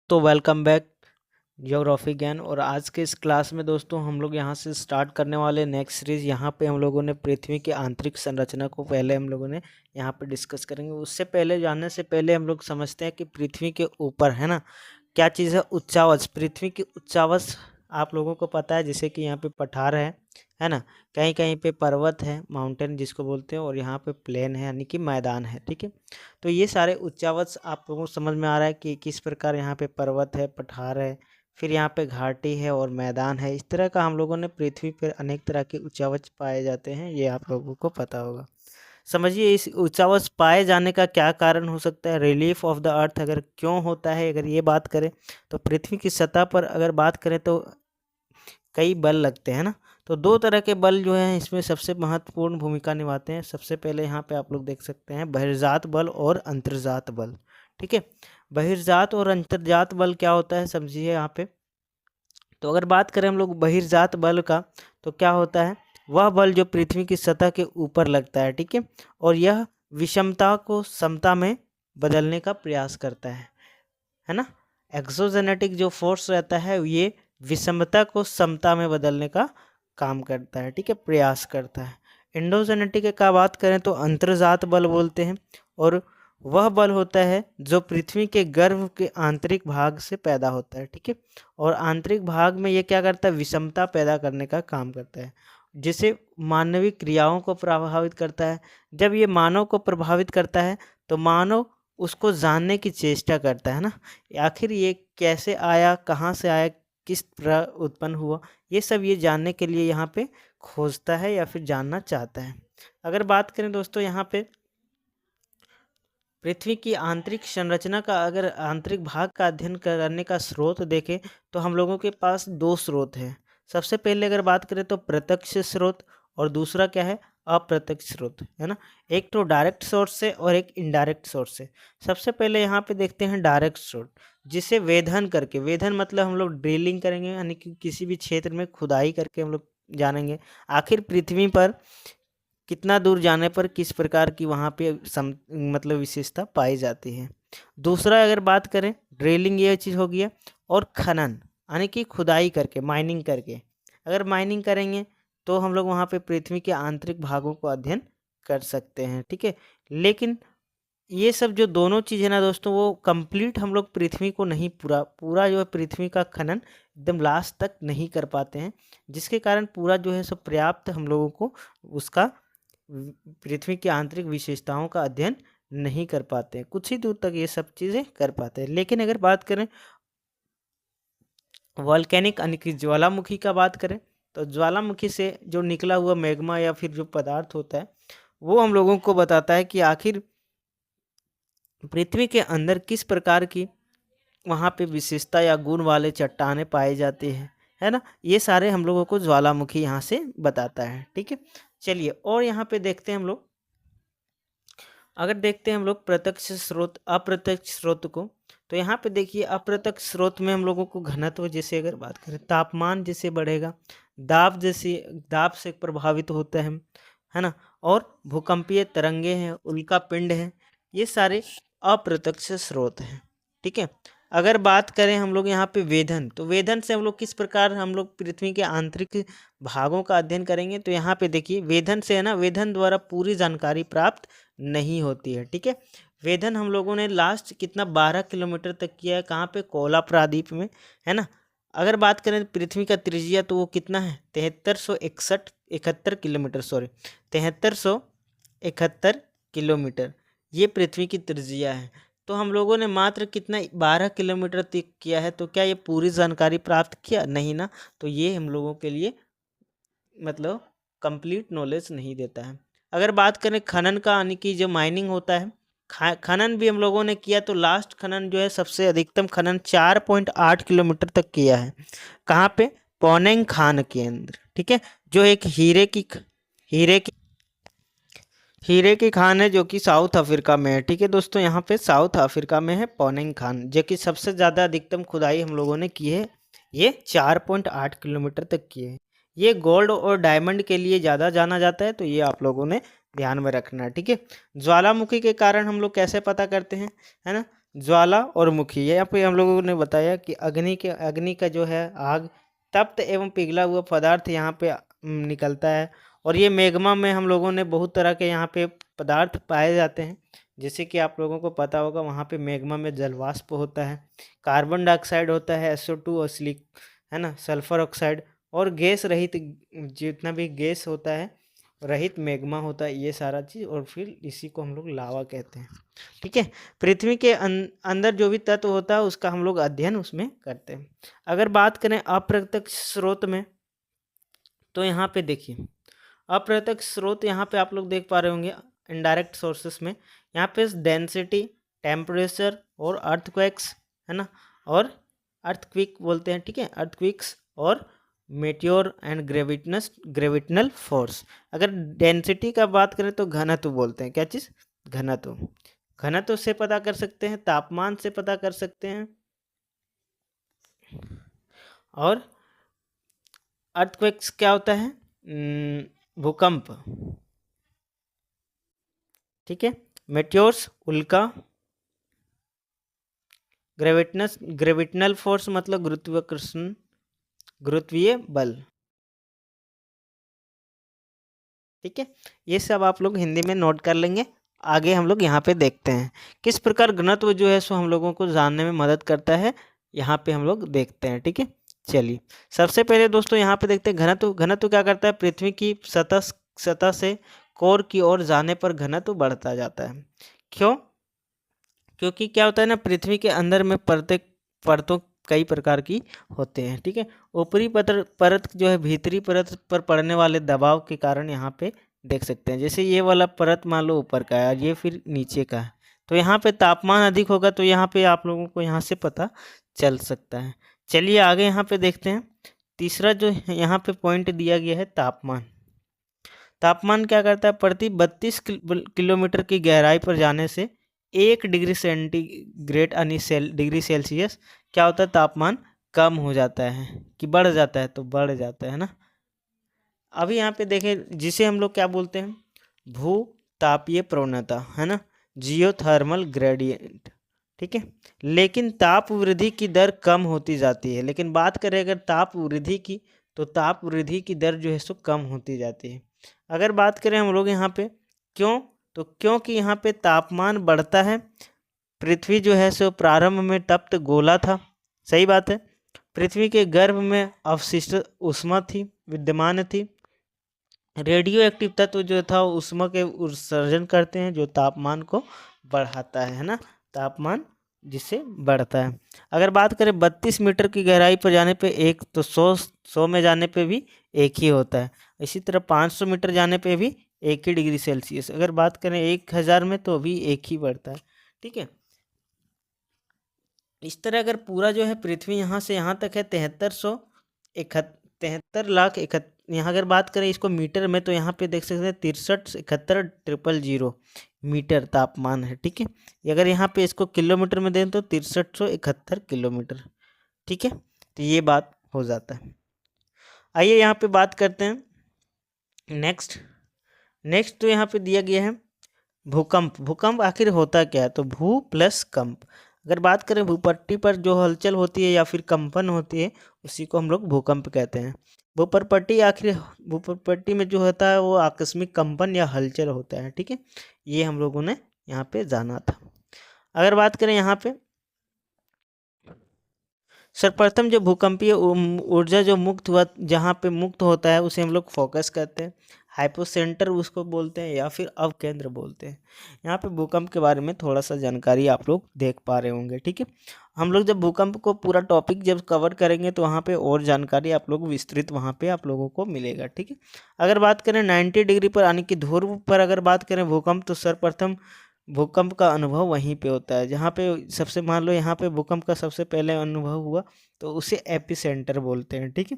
तो welcome back geography ज्ञान। और आज के इस क्लास में दोस्तों हम लोग यहाँ से स्टार्ट करने वाले नेक्स्ट सीरीज। यहाँ पे हम लोगों ने पृथ्वी की आंतरिक संरचना को पहले हम लोगों ने यहाँ पे डिस्कस करेंगे। उससे पहले जानने से पहले हम लोग समझते हैं कि पृथ्वी के ऊपर है ना क्या चीज़ है, उच्चावच। पृथ्वी की उच्चावच आप लोगों को पता है, जैसे कि यहाँ पे पठार है ना, कहीं कहीं पे पर्वत है, माउंटेन जिसको बोलते हैं, और यहाँ पे प्लेन है यानी कि मैदान है। ठीक है, तो ये सारे उच्चावच आप लोगों को समझ में आ रहा है कि किस प्रकार यहाँ पे पर्वत है, पठार है, फिर यहाँ पे घाटी है और मैदान है। इस तरह का हम लोगों ने पृथ्वी पर अनेक तरह के उच्चावच पाए जाते हैं, ये आप लोगों को पता होगा। समझिए इस उच्चावच पाए जाने का क्या कारण हो सकता है। रिलीफ ऑफ द अर्थ अगर क्यों होता है, अगर ये बात करें तो पृथ्वी की सतह पर अगर बात करें तो कई बल लगते हैं ना। तो दो तरह के बल जो हैं इसमें सबसे महत्वपूर्ण भूमिका निभाते हैं। सबसे पहले यहाँ पे आप लोग देख सकते हैं बहिर्जात बल और अंतर्जात बल। ठीक है, बहिर्जात और अंतर्जात बल क्या होता है समझिए यहाँ पे। तो अगर बात करें हम लोग बहिर्जात बल का, तो क्या होता है, वह बल जो पृथ्वी की सतह के ऊपर लगता है। ठीक है, और यह विषमता को समता में बदलने का प्रयास करता है ना। एक्सोजेनेटिक जो फोर्स रहता है ये विषमता को समता में बदलने का काम करता है। ठीक है, प्रयास करता है। एंडोजेनेटिक का बात करें तो अंतर्जात बल बोलते हैं, और वह बल होता है जो पृथ्वी के गर्भ के आंतरिक भाग से पैदा होता है। ठीक है, और आंतरिक भाग में ये क्या करता है, विषमता पैदा करने का काम करता है, जिसे मानवीय क्रियाओं को प्रभावित करता है। जब ये मानव को प्रभावित करता है तो मानव उसको जानने की चेष्टा करता है ना, आखिर ये कैसे आया, कहाँ से आया, किस तरह उत्पन्न हुआ, ये सब ये जानने के लिए यहाँ पे खोजता है या फिर जानना चाहता है। अगर बात करें दोस्तों यहाँ पे पृथ्वी की आंतरिक संरचना का, अगर आंतरिक भाग का अध्ययन करने का स्रोत देखें तो हम लोगों के पास दो स्रोत हैं। सबसे पहले अगर बात करें तो प्रत्यक्ष स्रोत, और दूसरा क्या है, अप्रत्यक्ष स्रोत, है ना। एक तो डायरेक्ट सोर्स से और एक इनडायरेक्ट सोर्स से। सबसे पहले यहाँ पे देखते हैं डायरेक्ट सोर्स, जिसे वेधन करके, वेधन मतलब हम लोग ड्रिलिंग करेंगे यानी कि किसी भी क्षेत्र में खुदाई करके हम लोग जानेंगे आखिर पृथ्वी पर कितना दूर जाने पर किस प्रकार की वहाँ पे मतलब विशेषता पाई जाती है। दूसरा अगर बात करें ड्रिलिंग, ये चीज़ हो गया, और खनन यानी कि खुदाई करके, माइनिंग करके। अगर माइनिंग करेंगे तो हम लोग वहाँ पे पृथ्वी के आंतरिक भागों को अध्ययन कर सकते हैं। ठीक है, लेकिन ये सब जो दोनों चीज़ है ना दोस्तों, वो कंप्लीट हम लोग पृथ्वी को नहीं, पूरा पूरा जो है पृथ्वी का खनन एकदम लास्ट तक नहीं कर पाते हैं, जिसके कारण पूरा जो है सब पर्याप्त हम लोगों को उसका पृथ्वी की आंतरिक विशेषताओं का अध्ययन नहीं कर पाते हैं। कुछ ही दूर तक ये सब चीज़ें कर पाते हैं। लेकिन अगर बात करें वॉल्केनिक यानी कि ज्वालामुखी का बात करें, तो ज्वालामुखी से जो निकला हुआ मैग्मा या फिर जो पदार्थ होता है वो हम लोगों को बताता है कि आखिर पृथ्वी के अंदर किस प्रकार की वहाँ पे विशेषता या गुण वाले चट्टानें पाए जाते हैं, है ना। ये सारे हम लोगों को ज्वालामुखी यहाँ से बताता है। ठीक है, चलिए और यहाँ पे देखते हैं हम लोग, अगर देखते हैं हम लोग प्रत्यक्ष स्रोत अप्रत्यक्ष स्रोत को, तो यहाँ पे देखिए अप्रत्यक्ष स्रोत में हम लोगों को घनत्व, जैसे अगर बात करें तापमान जैसे बढ़ेगा, दाब से प्रभावित होता है ना, और भूकंपीय तरंगे हैं, उल्का पिंड है, ये सारे अप्रत्यक्ष स्रोत हैं। ठीक है, अगर बात करें हम लोग यहाँ पे वेधन, तो वेधन से हम लोग किस प्रकार हम लोग पृथ्वी के आंतरिक भागों का अध्ययन करेंगे, तो यहाँ पे देखिए वेधन से है ना, वेधन द्वारा पूरी जानकारी प्राप्त नहीं होती है। ठीक है, वेधन हम लोगों ने लास्ट कितना 12 किलोमीटर तक किया है, कहाँ पे, कोला प्रादीप में, है ना। अगर बात करें पृथ्वी का त्रिज्या तो वो कितना है, 7371 किलोमीटर, ये पृथ्वी की त्रिज्या है। तो हम लोगों ने मात्र कितना 12 किलोमीटर तक किया है, तो क्या ये पूरी जानकारी प्राप्त किया, नहीं ना। तो ये हम लोगों के लिए मतलब कंप्लीट नॉलेज नहीं देता है। अगर बात करें खनन का यानी कि जो माइनिंग होता है, खनन भी हम लोगों ने किया, तो लास्ट खनन जो है सबसे अधिकतम खनन 4.8 किलोमीटर तक किया है। कहाँ पे, पोनेंग खान के अंदर। ठीक है, जो एक हीरे की खान है, जो कि साउथ अफ्रीका में है। ठीक है दोस्तों, यहाँ पे साउथ अफ्रीका में है पोनेंग खान, जो कि सबसे ज़्यादा अधिकतम खुदाई हम लोगों ने की है, ये 4.8 किलोमीटर तक की है। ये गोल्ड और डायमंड के लिए ज़्यादा जाना जाता है, तो ये आप लोगों ने ध्यान में रखना है। ठीक है, ज्वालामुखी के कारण हम लोग कैसे पता करते हैं, है ना, ज्वाला और मुखी। यहाँ पे हम लोगों ने बताया कि अग्नि का जो है आग, तप्त एवं पिघला हुआ पदार्थ यहाँ पे निकलता है। और ये मैग्मा में हम लोगों ने बहुत तरह के यहाँ पे पदार्थ पाए जाते हैं, जैसे कि आप लोगों को पता होगा वहाँ पे मैग्मा में जलवाष्प होता है, कार्बन डाइऑक्साइड होता है, SO2 असली, है ना, सल्फर ऑक्साइड, और गैस रहित जितना भी गैस होता है रहित मैग्मा होता है, ये सारा चीज़, और फिर इसी को हम लोग लावा कहते हैं। ठीक है, पृथ्वी के अंदर जो भी तत्व होता है उसका हम लोग अध्ययन उसमें करते हैं। अगर बात करें अप्रत्यक्ष स्रोत में, तो यहाँ पे देखिए अप्रत्यक्ष स्रोत यहाँ पे आप लोग देख पा रहे होंगे इनडायरेक्ट सोर्सेस में, यहाँ पे डेंसिटी, टेम्परेचर और अर्थक्वेक्स, है ना, और अर्थक्विक बोलते हैं, ठीक है, अर्थक्विक्स और मेटियोर एंड ग्रेविटनल फोर्स। अगर डेंसिटी का बात करें तो घनत्व बोलते हैं, क्या चीज़, घनत्व। घनत्व से पता कर सकते हैं, तापमान से पता कर सकते हैं, और अर्थक्वेक्स क्या होता है, भूकंप, ठीक है, मेटियोर्स उल्का, ग्रेविटनल फोर्स मतलब गुरुत्वाकर्षण, गुरुत्वीय बल। ठीक है, ये सब आप लोग हिंदी में नोट कर लेंगे। आगे हम लोग यहाँ पे देखते हैं किस प्रकार घनत्व जो है सो हम लोगों को जानने में मदद करता है, यहाँ पे हम लोग देखते हैं। ठीक है, चलिए सबसे पहले दोस्तों यहाँ पे देखते हैं घनत्व। घनत्व क्या करता है, पृथ्वी की सतह से कोर की ओर जाने पर घनत्व बढ़ता जाता है। क्यों, क्योंकि क्या होता है ना, पृथ्वी के अंदर में परतों कई प्रकार की होते हैं। ठीक है, ऊपरी परत जो है भीतरी परत पर पड़ने वाले दबाव के कारण यहाँ पे देख सकते हैं, जैसे ये वाला परत मान लो ऊपर का है और ये फिर नीचे का है, तो यहाँ पे तापमान अधिक होगा, तो यहाँ पे आप लोगों को यहाँ से पता चल सकता है। चलिए आगे यहाँ पे देखते हैं। तीसरा जो यहाँ पे पॉइंट दिया गया है तापमान। तापमान क्या करता है, प्रति 32 किलोमीटर की गहराई पर जाने से 1 डिग्री सेंटीग्रेड यानी डिग्री सेल्सियस क्या होता है, तापमान कम हो जाता है कि बढ़ जाता है, तो बढ़ जाता है ना। अभी यहाँ पे देखें, जिसे हम लोग क्या बोलते हैं, भू तापीय प्रवणता, है ना, जियोथर्मल ग्रेडियंट। ठीक है, लेकिन ताप वृद्धि की दर कम होती जाती है। लेकिन बात करें अगर ताप वृद्धि की, तो ताप वृद्धि की दर जो है सो कम होती जाती है। अगर बात करें हम लोग यहाँ पे क्यों, तो क्योंकि यहाँ पे तापमान बढ़ता है। पृथ्वी जो है सो प्रारंभ में तप्त गोला था, सही बात है। पृथ्वी के गर्भ में अवशिष्ट ऊष्मा थी, विद्यमान थी। रेडियो एक्टिव तत्व जो था ऊष्मा के उत्सर्जन करते हैं, जो तापमान को बढ़ाता है ना, तापमान जिससे बढ़ता है। अगर बात करें 32 मीटर की गहराई पर जाने पे एक, तो 100 में जाने पे भी एक ही होता है। इसी तरह 500 मीटर जाने पे भी एक ही डिग्री सेल्सियस। अगर बात करें 1000 में, तो भी एक ही बढ़ता है। ठीक है, इस तरह अगर पूरा जो है पृथ्वी यहाँ से यहाँ तक है 73 लाख यहाँ अगर बात करें इसको मीटर में, तो यहाँ पे देख सकते हैं 63,71,000 मीटर तापमान है। ठीक है, अगर यहाँ पे इसको किलोमीटर में दें तो 6371 किलोमीटर। ठीक है, तो ये बात हो जाता है। आइए यहाँ पे बात करते हैं नेक्स्ट तो यहाँ पे दिया गया है भूकंप। भूकंप आखिर होता क्या है, तो भू प्लस कंप। अगर बात करें भूपट्टी पर जो हलचल होती है या फिर कंपन होती है, उसी को हम लोग भूकंप कहते हैं। भूपट्टी में जो होता है वो आकस्मिक कंपन या हलचल होता है। ठीक है, ये हम लोगों ने यहाँ पे जाना था। अगर बात करें यहाँ पे सर्वप्रथम जो भूकंपीय ऊर्जा जो मुक्त हुआ, जहाँ पे मुक्त होता है उसे हम लोग फोकस कहते हैं, हाइपोसेंटर उसको बोलते हैं, या फिर अवकेंद्र बोलते हैं। यहाँ पे भूकंप के बारे में थोड़ा सा जानकारी आप लोग देख पा रहे होंगे। ठीक है, हम लोग जब भूकंप को पूरा टॉपिक जब कवर करेंगे तो वहाँ पे और जानकारी आप लोग विस्तृत वहाँ पे आप लोगों को मिलेगा। ठीक है, अगर बात करें 90 डिग्री पर यानी कि ध्रुव पर अगर बात करें भूकंप, तो सर्वप्रथम भूकंप का अनुभव वहीं पे होता है, जहाँ पे सबसे मान लो यहाँ पे भूकंप का सबसे पहले अनुभव हुआ, तो उसे एपिसेंटर बोलते हैं। ठीक है,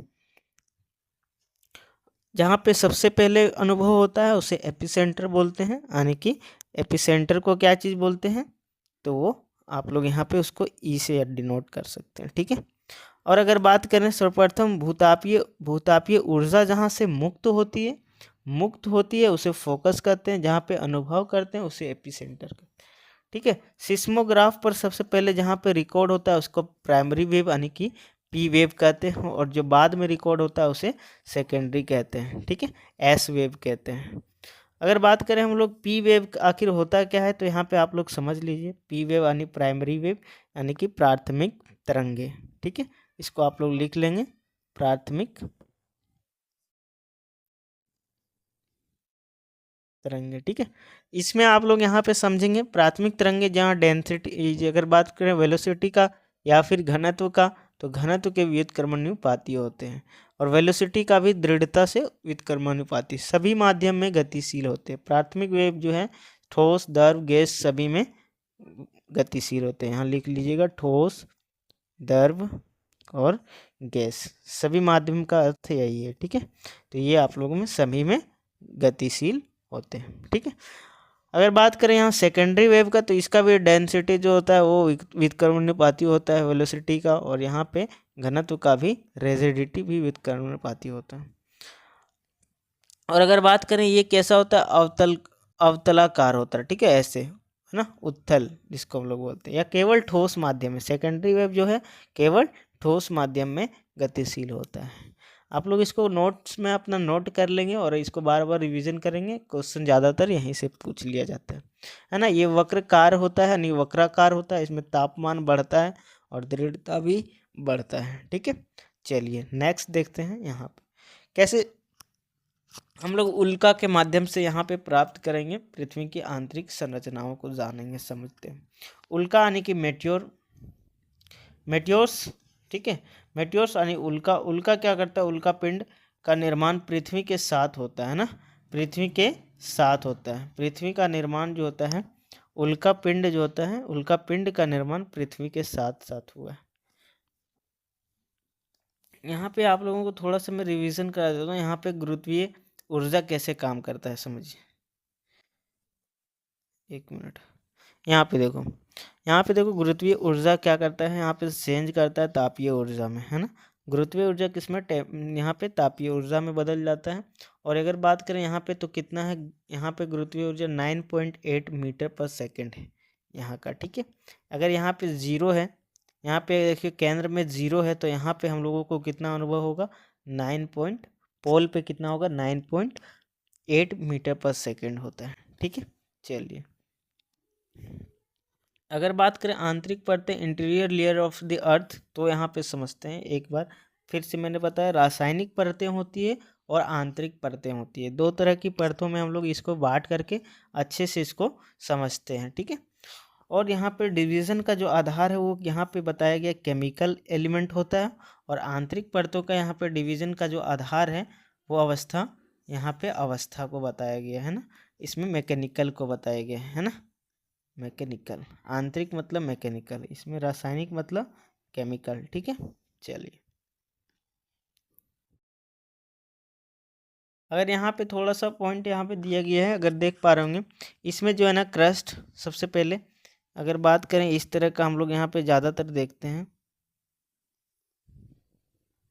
जहाँ पे सबसे पहले अनुभव होता है उसे एपिसेंटर बोलते हैं, यानी कि एपिसेंटर को क्या चीज़ बोलते हैं, तो वो आप लोग यहाँ पे उसको ई से डिनोट कर सकते हैं। ठीक है, और अगर बात करें सर्वप्रथम भूतापीय ऊर्जा जहाँ से मुक्त होती है उसे फोकस करते हैं, जहाँ पे अनुभव करते हैं उसे एपिसेंटर करते हैं। ठीक है। सिस्मोग्राफ पर सबसे पहले जहाँ पे रिकॉर्ड होता है उसको प्राइमरी वेव यानी कि पी वेव कहते हैं, और जो बाद में रिकॉर्ड होता है उसे सेकेंडरी कहते हैं, ठीक है, एस वेव कहते हैं। अगर बात करें हम लोग पी वेव आखिर होता क्या है, तो यहाँ पे आप लोग समझ लीजिए, पी वेव यानी प्राइमरी वेव यानी कि प्राथमिक तरंगे, ठीक है, इसको आप लोग लिख लेंगे, प्राथमिक तरंगे, ठीक है। इसमें आप लोग यहाँ पे समझेंगे प्राथमिक तरंगे जहाँ डेंसिटी, अगर बात करें वेलोसिटी का या फिर घनत्व का, तो घनत्व के व्युत्क्रमानुपाती होते हैं, और वेलोसिटी का भी दृढ़ता से व्युत्क्रमानुपाती, सभी माध्यम में गतिशील होते हैं। प्राथमिक वेव जो है ठोस, द्रव, गैस सभी में गतिशील होते हैं। यहाँ लिख लीजिएगा, ठोस, द्रव और गैस, सभी माध्यम का अर्थ यही है, ठीक है। तो ये आप लोगों में सभी में गतिशील होते हैं, ठीक है। अगर बात करें यहाँ सेकेंडरी वेव का, तो इसका भी डेंसिटी जो होता है वो व्युत्क्रमानुपाती होता है वेलोसिटी का, और यहाँ पे घनत्व का भी रेजिडिटी भी व्युत्क्रमानुपाती होता है। और अगर बात करें ये कैसा होता है, अवतलाकार होता है, ठीक है, ऐसे है ना, उत्थल जिसको हम लोग बोलते हैं, या केवल ठोस माध्यम में, सेकेंडरी वेव जो है केवल ठोस माध्यम में गतिशील होता है। आप लोग इसको नोट्स में अपना नोट कर लेंगे और इसको बार बार रिवीजन करेंगे, क्वेश्चन ज़्यादातर यहीं से पूछ लिया जाता है ना। ये वक्राकार होता है, नहीं वक्राकार होता है, इसमें तापमान बढ़ता है और दृढ़ता भी बढ़ता है, ठीक है। चलिए नेक्स्ट देखते हैं, यहाँ पे कैसे हम लोग उल्का के माध्यम से यहाँ पे प्राप्त करेंगे, पृथ्वी की आंतरिक संरचनाओं को जानेंगे, समझते हैं। उल्का यानी कि मेट्योर्स, ठीक है, मेट्योर्स यानी उल्का। उल्का क्या करता है, उल्का पिंड का निर्माण पृथ्वी के साथ होता है ना, पृथ्वी के साथ होता है। पृथ्वी का निर्माण जो होता है, उल्का पिंड जो होता है, उल्का पिंड का निर्माण पृथ्वी के साथ साथ हुआ है। यहाँ पे आप लोगों को थोड़ा सा मैं रिवीजन करा देता हूँ। यहाँ पे गुरुत्वीय ऊर्जा कैसे काम करता है समझिए, एक मिनट। यहाँ पे देखो गुरुत्वीय ऊर्जा क्या करता है, यहाँ पे चेंज करता है तापीय ऊर्जा में, है ना। गुरुत्वीय ऊर्जा किसमें, यहाँ पे तापीय ऊर्जा में बदल जाता है। और अगर बात करें यहाँ पे तो कितना है, यहाँ पे गुरुत्वीय ऊर्जा 9.8 मीटर पर सेकेंड है यहाँ का, ठीक है। अगर यहाँ पे जीरो है, यहाँ पे देखिए केंद्र में जीरो है, तो यहाँ पे हम लोगों को कितना अनुभव होगा, पोल पे कितना होगा, 9.8 मीटर पर सेकेंड होता है, ठीक है। चलिए अगर बात करें आंतरिक परतें, interior layer of the earth, तो यहाँ पे समझते हैं एक बार फिर से। मैंने बताया रासायनिक परतें होती है और आंतरिक परतें होती है, दो तरह की परतों में हम लोग इसको बांट करके अच्छे से इसको समझते हैं, ठीक है। और यहाँ पे डिवीज़न का जो आधार है वो यहाँ पे बताया गया केमिकल एलिमेंट होता है, और आंतरिक परतों का यहाँ पे डिवीज़न का जो आधार है वो अवस्था, यहाँ पे अवस्था को बताया गया है ना, इसमें मैकेनिकल को बताया गया है ना। मैकेनिकल, आंतरिक मतलब मैकेनिकल, इसमें रासायनिक मतलब केमिकल, ठीक है। चलिए अगर यहाँ पे थोड़ा सा पॉइंट यहाँ पे दिया गया है, अगर देख पा रहे होंगे, इसमें जो है ना क्रस्ट, सबसे पहले अगर बात करें इस तरह का हम लोग यहाँ पे ज़्यादातर देखते हैं,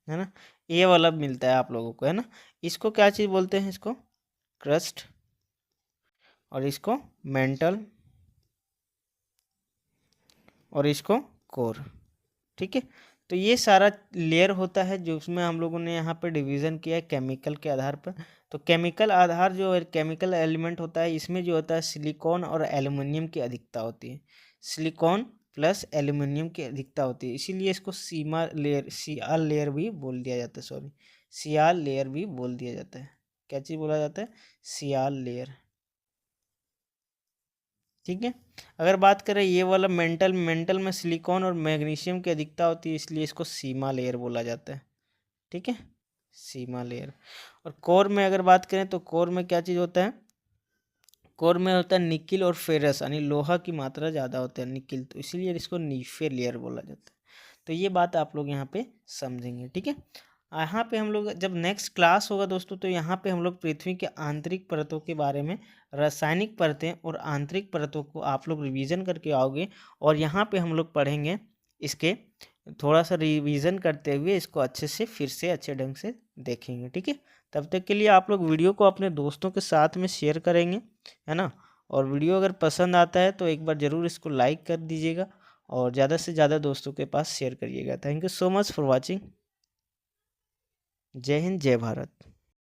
है ना, ये वाला मिलता है आप लोगों को, है ना। इसको क्या चीज़ बोलते हैं, इसको क्रस्ट, और इसको मेंटल, और इसको कोर, ठीक है। तो ये सारा लेयर होता है जो उसमें हम लोगों ने यहाँ पे डिवीज़न किया है केमिकल के आधार पर। तो केमिकल आधार जो है, केमिकल एलिमेंट होता है, इसमें जो होता है सिलिकॉन और एल्युमिनियम की अधिकता होती है, सिलिकॉन प्लस एल्युमिनियम की अधिकता होती है, इसीलिए इसको सीआर लेयर भी बोल दिया जाता है, सीआर लेयर भी बोल दिया जाता है। क्या चीज़ बोला जाता है, सीआर लेयर, ठीक है। अगर बात करें ये वाला मेंटल में सिलिकॉन और मैग्नीशियम की अधिकता होती है, इसलिए इसको सीमा लेयर बोला जाता है, ठीक है, सीमा लेयर। और कोर में अगर बात करें तो कोर में क्या चीज़ होता है, कोर में होता है निकिल और फेरस, यानी लोहा की मात्रा ज़्यादा होता है निकिल, तो इसीलिए इसको नीफे लेयर बोला जाता है। तो ये बात आप लोग यहाँ पे समझेंगे, ठीक है। यहाँ पे हम लोग जब नेक्स्ट क्लास होगा दोस्तों, तो यहाँ पे हम लोग पृथ्वी के आंतरिक परतों के बारे में, रासायनिक परतें और आंतरिक परतों को आप लोग रिवीजन करके आओगे, और यहाँ पे हम लोग पढ़ेंगे इसके थोड़ा सा रिवीजन करते हुए इसको अच्छे से फिर से अच्छे ढंग से देखेंगे, ठीक है। तब तक के लिए आप लोग वीडियो को अपने दोस्तों के साथ में शेयर करेंगे, है ना, और वीडियो अगर पसंद आता है तो एक बार ज़रूर इसको लाइक कर दीजिएगा और ज़्यादा से ज़्यादा दोस्तों के पास शेयर करिएगा। Thank you so much for watching. जय हिंद, जय भारत।